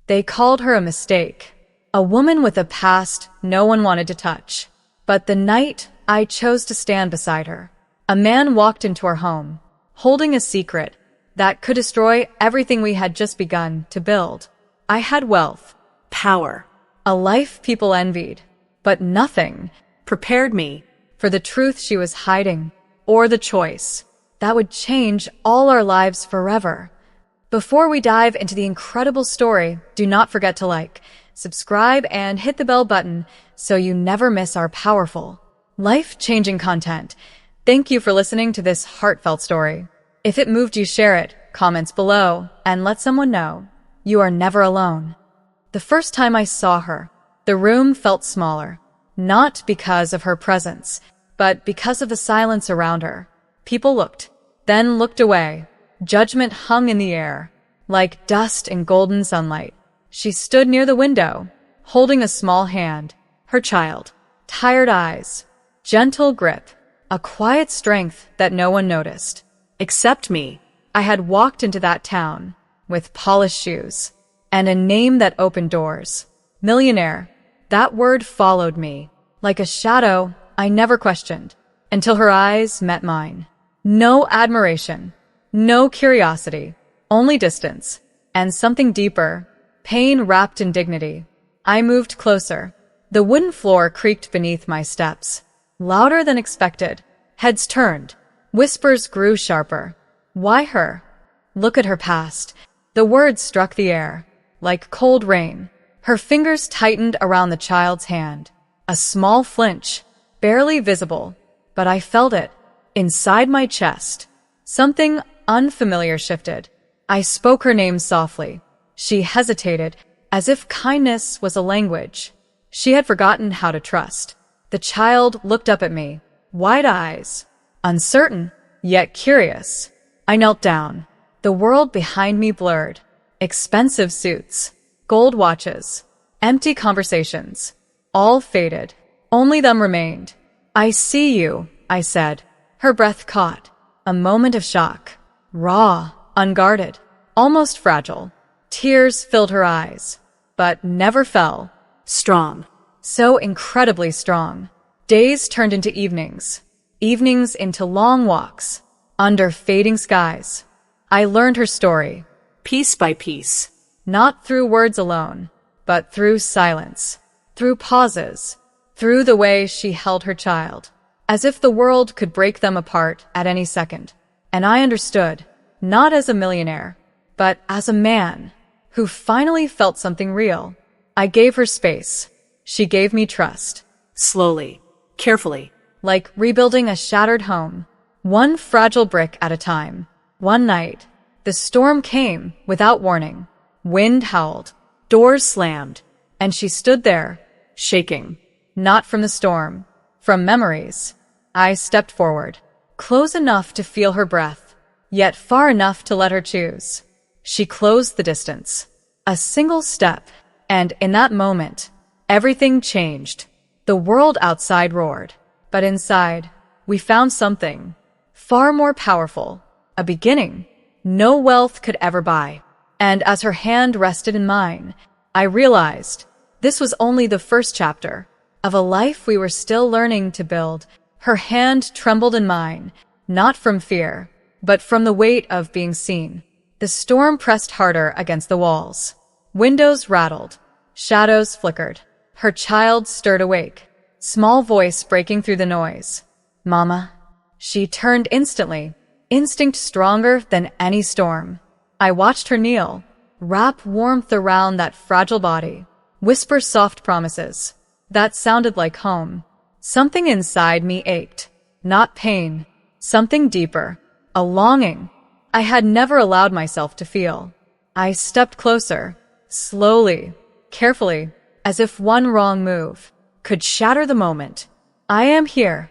They called her a mistake, a woman with a past no one wanted to touch. But the night I chose to stand beside her, a man walked into our home, holding a secret that could destroy everything we had just begun to build. I had wealth, Power a life people envied, but nothing prepared me. for the truth she was hiding, or the choice that would change all our lives forever. Before we dive into the incredible story, do not forget to like, subscribe, and hit the bell button so you never miss our powerful, life-changing content. Thank you for listening to this heartfelt story. If it moved you, share it, comments below, and let someone know you are never alone. The first time I saw her, the room felt smaller, not because of her presence, but because of the silence around her. People looked, then looked away. Judgment hung in the air, like dust in golden sunlight. She stood near the window, holding a small hand, her child, tired eyes, gentle grip, a quiet strength that no one noticed. Accept me. I had walked into that town with polished shoes and a name that opened doors. Millionaire. That word followed me like a shadow I never questioned until her eyes met mine. No admiration, no curiosity, only distance and something deeper, pain wrapped in dignity. I moved closer. The wooden floor creaked beneath my steps, louder than expected. Heads turned. Whispers grew sharper. Why her? Look at her past. The words struck the air like cold rain. Her fingers tightened around the child's hand. A small flinch, barely visible, but I felt it. Inside my chest, something unfamiliar shifted. I spoke her name softly. She hesitated, as if kindness was a language she had forgotten how to trust. The child looked up at me, wide eyes, uncertain, yet curious. I knelt down. The world behind me blurred. Expensive suits, gold watches, empty conversations, all faded. Only them remained. I see you, I said. Her breath caught. A moment of shock. Raw, unguarded, almost fragile. Tears filled her eyes, but never fell. Strong. So incredibly strong. Days turned into evenings. Evenings into long walks. Under fading skies. I learned her story. Piece by piece. Not through words alone, but through silence. Through pauses. Through the way she held her child. As if the world could break them apart at any second. And I understood, not as a millionaire, but as a man who finally felt something real. I gave her space. She gave me trust. Slowly, carefully. Like rebuilding a shattered home, one fragile brick at a time. One night, the storm came without warning. Wind howled, doors slammed, and she stood there, shaking. Not from the storm, from memories. I stepped forward, close enough to feel her breath, yet far enough to let her choose. She closed the distance. A single step, and in that moment, everything changed. The world outside roared, but inside, we found something far more powerful, a beginning no wealth could ever buy. And as her hand rested in mine, I realized this was only the first chapter of a life we were still learning to build. Her hand trembled in mine, not from fear, but from the weight of being seen. The storm pressed harder against the walls. Windows rattled. Shadows flickered. Her child stirred awake, small voice breaking through the noise. Mama. She turned instantly, instinct stronger than any storm. I watched her kneel, wrap warmth around that fragile body, whisper soft promises. That sounded like home. Something inside me ached. Not pain. Something deeper. A longing I had never allowed myself to feel. I stepped closer, slowly, carefully, as if one wrong move could shatter the moment. I am here,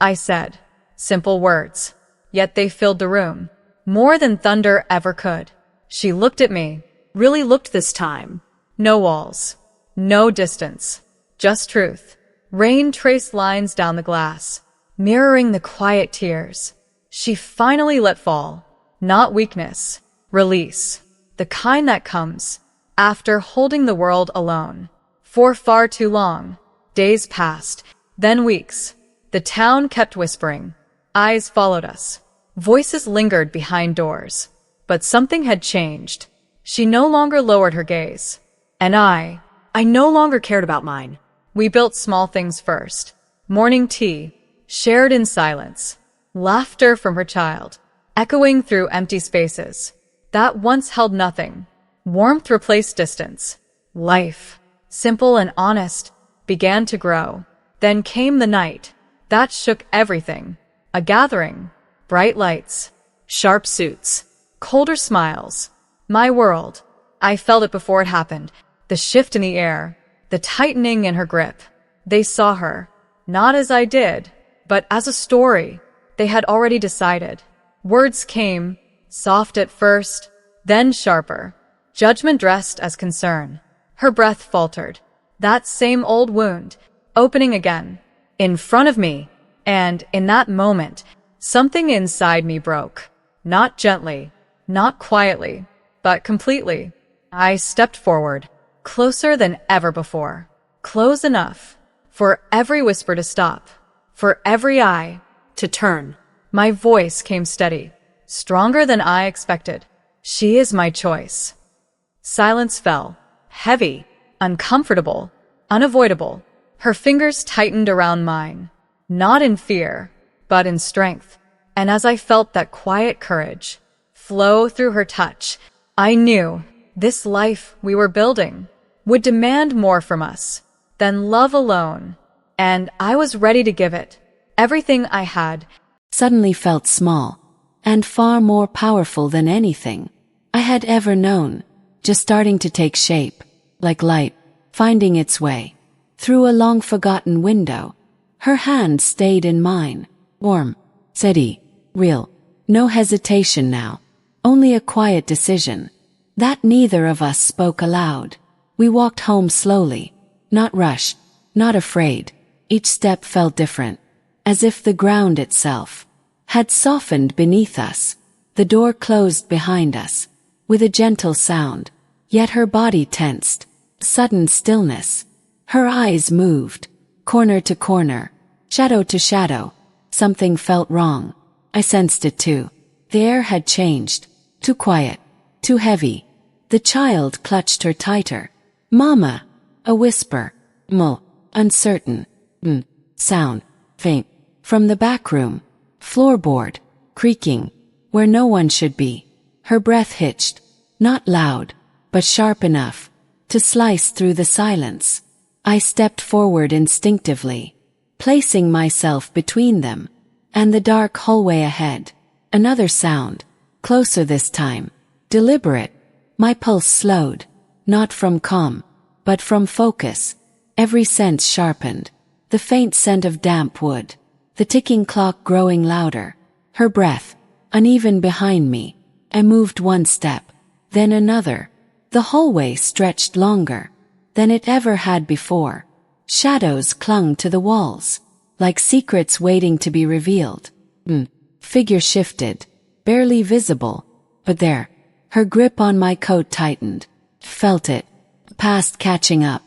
I said. Simple words, yet they filled the room, more than thunder ever could. She looked at me, Really looked this time. no walls, no distance, just truth. Rain traced lines down the glass, mirroring the quiet tears she finally let fall. Not weakness, release, the kind that comes After holding the world alone for far too long, days passed, then weeks. The town kept whispering. Eyes followed us. Voices lingered behind doors. But something had changed. She no longer lowered her gaze. And I no longer cared about mine. We built small things first. Morning tea, shared in silence. Laughter from her child, echoing through empty spaces that once held nothing. Warmth replaced distance. Life, simple and honest, began to grow. Then came the night. That shook everything. A gathering. Bright lights. Sharp suits. Colder smiles. My world. I felt it before it happened. The shift in the air. The tightening in her grip. They saw her. Not as I did, but as a story. They had already decided. Words came. Soft at first, then sharper. Judgment dressed as concern. Her breath faltered. That same old wound, opening again, in front of me. And in that moment, something inside me broke. Not gently, not quietly, but completely. I stepped forward, closer than ever before. Close enough for every whisper to stop, for every eye To turn. My voice came steady, stronger than I expected. She is my choice. Silence fell, heavy, uncomfortable, unavoidable. Her fingers tightened around mine, not in fear, but in strength. And as I felt that quiet courage flow through her touch, I knew this life we were building would demand more from us than love alone. And I was ready to give it. Everything I had suddenly felt small and far more powerful than anything I had ever known, just starting to take shape, like light, finding its way through a long-forgotten window. Her hand stayed in mine, warm, steady, real. No hesitation now, only a quiet decision that neither of us spoke aloud. We walked home slowly, not rushed, not afraid. Each step felt different, as if the ground itself had softened beneath us. The door closed behind us, with a gentle sound, yet her body tensed. Sudden stillness. Her eyes moved, corner to corner, shadow to shadow. Something felt wrong. I sensed it too. The air had changed. Too quiet, too heavy. The child clutched her tighter. Mama! A whisper. Mull. Uncertain. Sound. Faint. From the back room. Floorboard. Creaking. Where no one should be. Her breath hitched. Not loud, but sharp enough to slice through the silence. I stepped forward instinctively, placing myself between them and the dark hallway ahead. Another sound, closer this time, deliberate. My pulse slowed, not from calm, but from focus. Every sense sharpened. The faint scent of damp wood, the ticking clock growing louder, her breath, uneven behind me. I moved one step, then another. The hallway stretched longer than it ever had before. Shadows clung to the walls, like secrets waiting to be revealed. Figure shifted, barely visible, but there. Her grip on my coat tightened. Felt it, past catching up,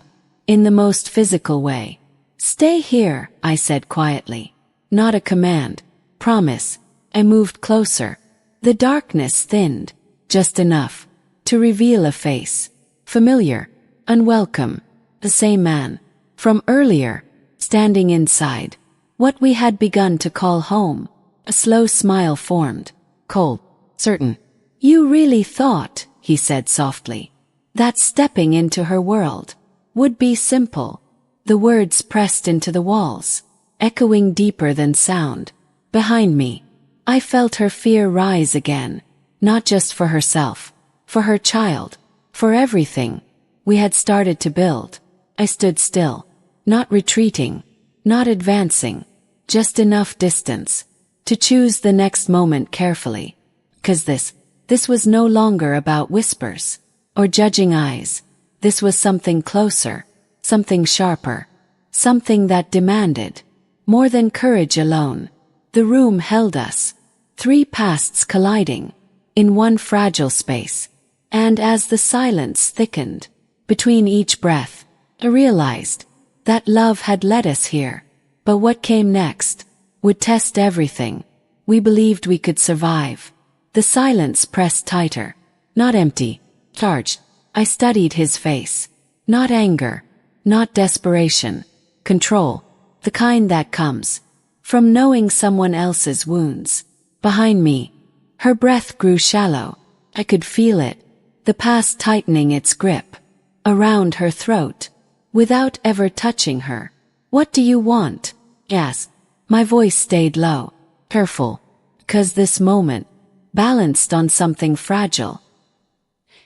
in the most physical way. Stay here, I said quietly. Not a command. Promise. I moved closer. The darkness thinned, just enough to reveal a face. Familiar, unwelcome, the same man from earlier, standing inside what we had begun to call home. A slow smile formed, cold, certain. You really thought, he said softly, that stepping into her world would be simple. The words pressed into the walls, echoing deeper than sound. Behind me, I felt her fear rise again, not just for herself, for her child, for everything we had started to build. I stood still, not retreating, not advancing, just enough distance to choose the next moment carefully. 'Cause this was no longer about whispers or judging eyes. This was something closer, something sharper, something that demanded more than courage alone. The room held us, three pasts colliding in one fragile space. And as the silence thickened, between each breath, I realized that love had led us here. But what came next would test everything we believed we could survive. The silence pressed tighter, not empty, charged. I studied his face. Not anger, not desperation, control, the kind that comes from knowing someone else's wounds. Behind me, her breath grew shallow. I could feel it, the past tightening its grip around her throat, without ever touching her. What do you want? Yes. My voice stayed low, careful, 'cause this moment balanced on something fragile.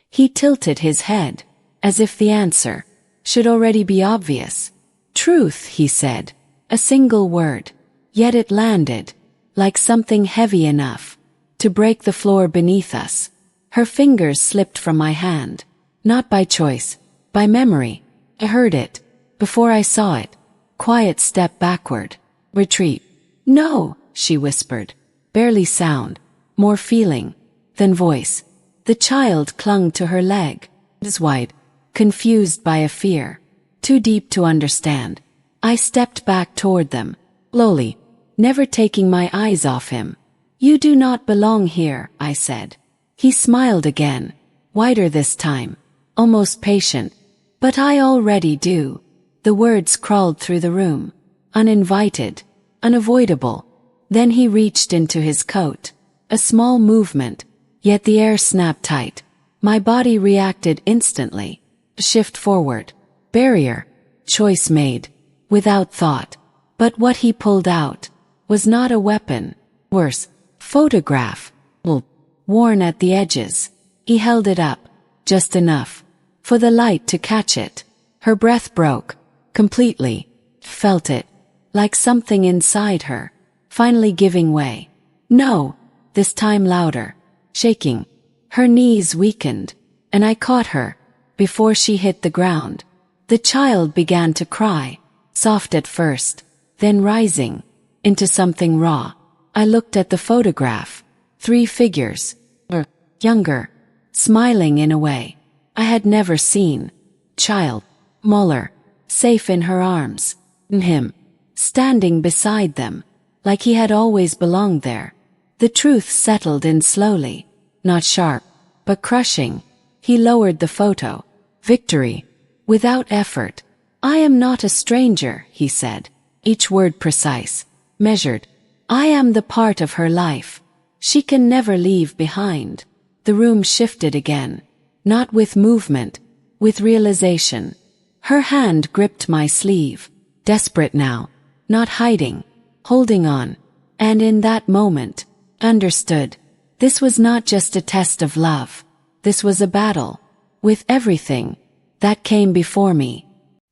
He tilted his head, as if the answer should already be obvious. Truth, he said, a single word, yet it landed like something heavy enough to break the floor beneath us. Her fingers slipped from my hand, not by choice, by memory. I heard it, before I saw it. Quiet step backward. Retreat. No, she whispered. Barely sound, more feeling than voice. The child clung to her leg, eyes wide, confused by a fear too deep to understand. I stepped back toward them, slowly, never taking my eyes off him. You do not belong here, I said. He smiled again, wider this time, almost patient. But I already do. The words crawled through the room, uninvited, unavoidable. Then he reached into his coat. A small movement, yet the air snapped tight. My body reacted instantly. A shift forward. Barrier. Choice made. Without thought. But what he pulled out was not a weapon. Worse. Photograph. Worn at the edges. He held it up. Just enough for the light to catch it. Her breath broke. Completely. Felt it. Like something inside her finally giving way. No. This time louder. Shaking. Her knees weakened, and I caught her before she hit the ground. The child began to cry, soft at first, then rising into something raw. I looked at the photograph. 3 figures, younger, smiling in a way I had never seen. Child, smaller, safe in her arms, and him, standing beside them, like he had always belonged there. The truth settled in slowly, not sharp, but crushing. He lowered the photo. Victory. Without effort. I am not a stranger, he said, each word precise, measured. I am the part of her life she can never leave behind. The room shifted again, not with movement, with realization. Her hand gripped my sleeve, desperate now, not hiding, holding on. And in that moment, understood. This was not just a test of love. This was a battle, with everything that came before me.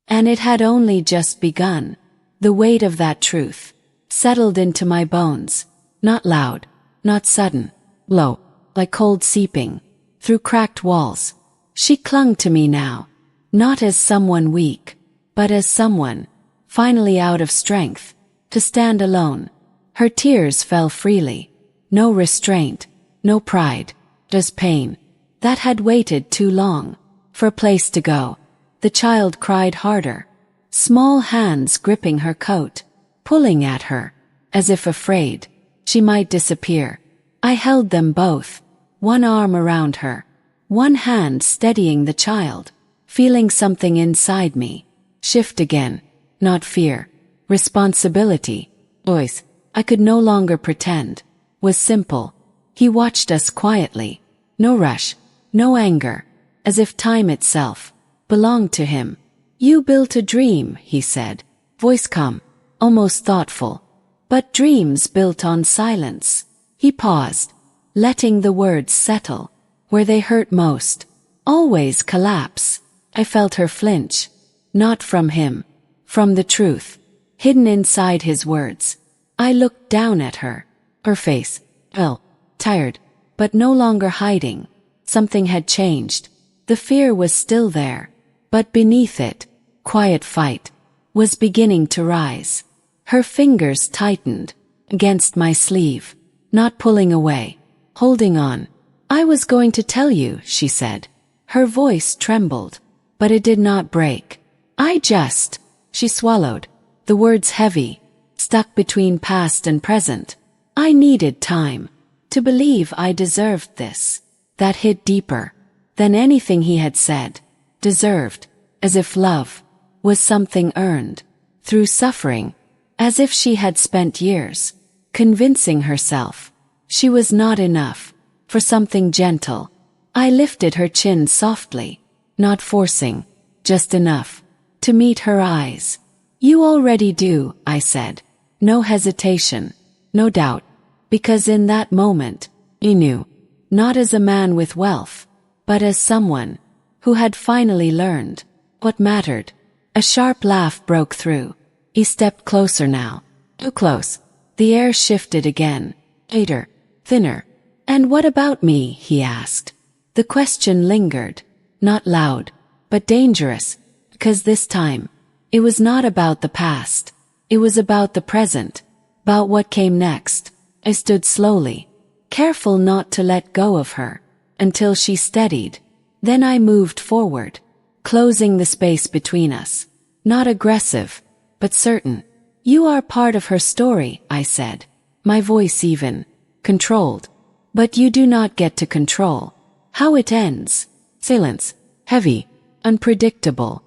And it had only just begun. The weight of that truth settled into my bones, not loud, not sudden, low, like cold seeping through cracked walls. She clung to me now, not as someone weak, but as someone finally out of strength to stand alone. Her tears fell freely, no restraint, no pride, just pain that had waited too long for a place to go. The child cried harder, small hands gripping her coat, pulling at her, as if afraid she might disappear. I held them both, one arm around her, one hand steadying the child, feeling something inside me shift again, not fear, responsibility. Voice, I could no longer pretend, was simple. He watched us quietly, no rush, no anger, as if time itself belonged to him. You built a dream, he said, voice calm, almost thoughtful. But dreams built on silence. He paused, letting the words settle where they hurt most. Always collapse. I felt her flinch, not from him, from the truth hidden inside his words. I looked down at her. Her face, well, tired, but no longer hiding. Something had changed. The fear was still there, but beneath it, quiet fight was beginning to rise. Her fingers tightened against my sleeve, not pulling away, holding on. I was going to tell you, she said. Her voice trembled, but it did not break. She swallowed, the words heavy, stuck between past and present. I needed time to believe I deserved this. That hit deeper than anything he had said. Deserved, as if love was something earned through suffering, as if she had spent years convincing herself she was not enough for something gentle. I lifted her chin softly, not forcing, just enough to meet her eyes. You already do, I said. No hesitation, no doubt, because in that moment, he knew, not as a man with wealth, but as someone who had finally learned what mattered. A sharp laugh broke through. He stepped closer now. Too close. The air shifted again. Tighter, thinner. And what about me? He asked. The question lingered. Not loud, but dangerous, because this time, it was not about the past. It was about the present, about what came next. I stood slowly, careful not to let go of her, until she steadied. Then I moved forward, closing the space between us. Not aggressive, but certain. You are part of her story, I said. My voice even controlled. But you do not get to control how it ends. Silence, heavy, unpredictable.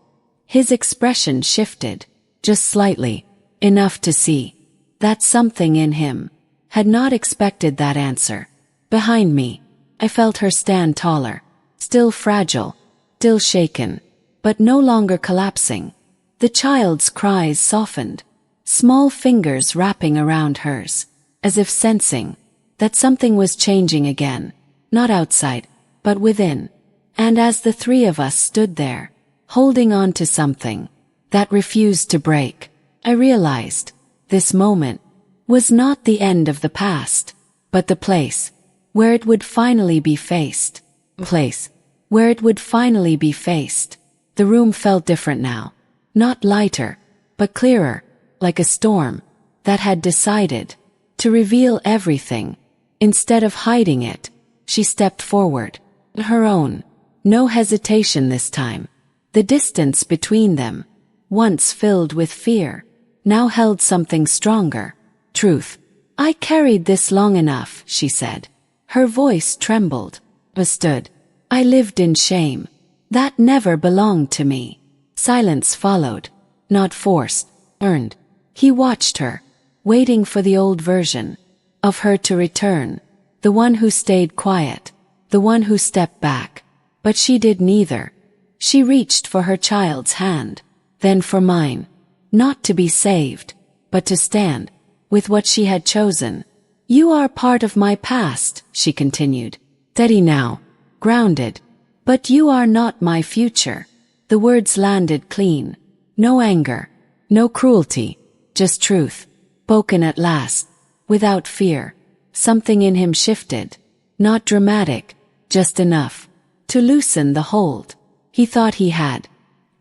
His expression shifted, just slightly, enough to see that something in him had not expected that answer. Behind me, I felt her stand taller, still fragile, still shaken, but no longer collapsing. The child's cries softened, small fingers wrapping around hers, as if sensing that something was changing again, not outside, but within. And as the three of us stood there, holding on to something that refused to break, I realized this moment was not the end of the past, but the place where it would finally be faced. Place where it would finally be faced. The room felt different now. Not lighter, but clearer, like a storm that had decided to reveal everything. Instead of hiding it, she stepped forward. Her own. No hesitation this time. The distance between them, once filled with fear, now held something stronger. Truth. I carried this long enough, she said. Her voice trembled. I stood. I lived in shame. That never belonged to me. Silence followed. Not forced, earned. He watched her, waiting for the old version of her to return. The one who stayed quiet. The one who stepped back. But she did neither. She reached for her child's hand, then for mine. Not to be saved, but to stand with what she had chosen. You are part of my past, she continued. Steady now, grounded. But you are not my future. The words landed clean. No anger, no cruelty, just truth. Spoken at last, without fear. Something in him shifted. Not dramatic, just enough to loosen the hold he thought he had.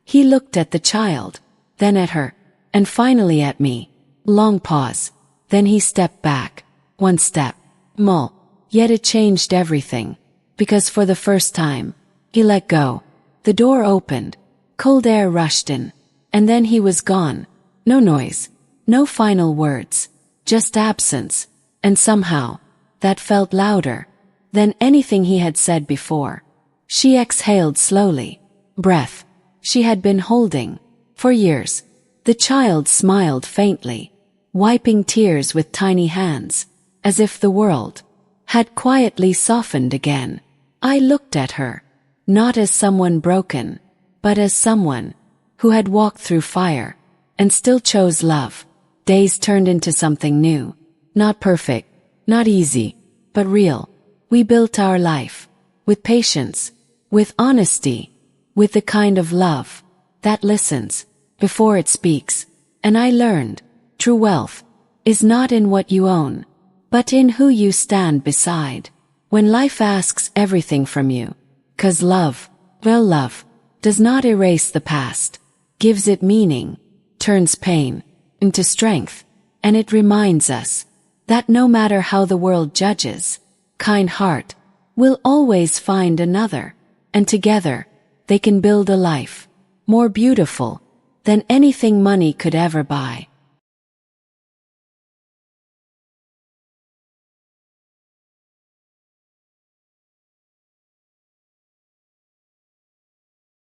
He looked at the child, then at her, and finally at me. Long pause. Then he stepped back. One step. Yet it changed everything. Because for the first time, he let go. The door opened. Cold air rushed in. And then he was gone. No noise. No final words. Just absence. And somehow, that felt louder than anything he had said before. She exhaled slowly. Breath she had been holding for years. The child smiled faintly, wiping tears with tiny hands, as if the world had quietly softened again. I looked at her, not as someone broken, but as someone who had walked through fire and still chose love. Days turned into something new. Not perfect, not easy, but real. We built our life with patience, with honesty, with the kind of love that listens before it speaks. And I learned, true wealth is not in what you own, but in who you stand beside. When life asks everything from you, 'cause love, real love, does not erase the past, gives it meaning, turns pain into strength, and it reminds us that no matter how the world judges, kind heart will always find another, and together, they can build a life more beautiful than anything money could ever buy.